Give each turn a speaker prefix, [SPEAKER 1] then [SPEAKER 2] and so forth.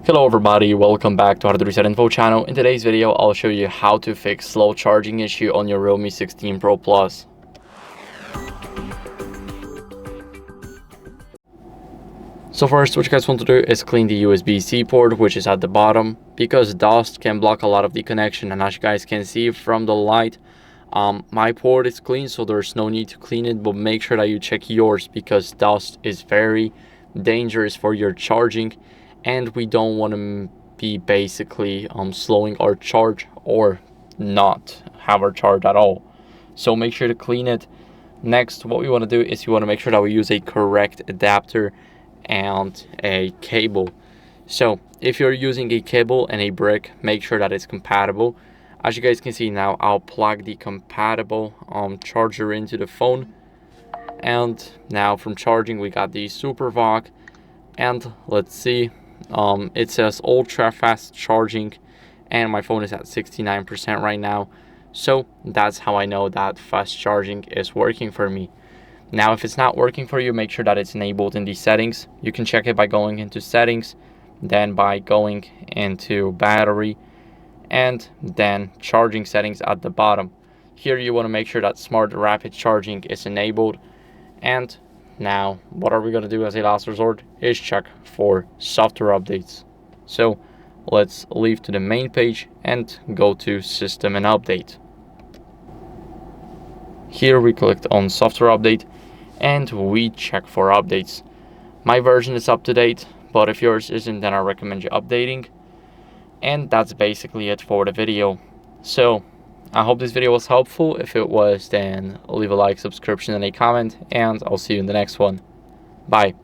[SPEAKER 1] Hello everybody, welcome back to HardReset.Info channel. In today's video, I'll show you how to fix slow charging issue on your Realme 16 Pro Plus. So first, what you guys want to do is clean the USB-C port, which is at the bottom, because dust can block a lot of the connection. And as you guys can see from the light, my port is clean, so there's no need to clean it, but make sure that you check yours because dust is very dangerous for your charging. And we don't want to be basically slowing our charge or not have our charge at all. So make sure to clean it. Next, what we want to do is you want to make sure that we use a correct adapter and a cable. So if you're using a cable and a brick, make sure that it's compatible. As you guys can see now, I'll plug the compatible charger into the phone. And now from charging, we got the SuperVog. And let's see. It says ultra fast charging and my phone is at 69% right now, so that's how I know that fast charging is working for me. Now if it's not working for you, make sure that it's enabled in the settings. You can check it by going into settings, then by going into battery, and then charging settings at the bottom. Here you want to make sure that smart rapid charging is enabled. And now, what are we going to do as a last resort is check for software updates. So let's leave to the main page and go to System and Update. Here we clicked on Software Update and we check for updates. My version is up to date, but if yours isn't, then I recommend you updating. And that's basically it for the video. So I hope this video was helpful. If it was, then leave a like, subscription, and a comment, and I'll see you in the next one. Bye.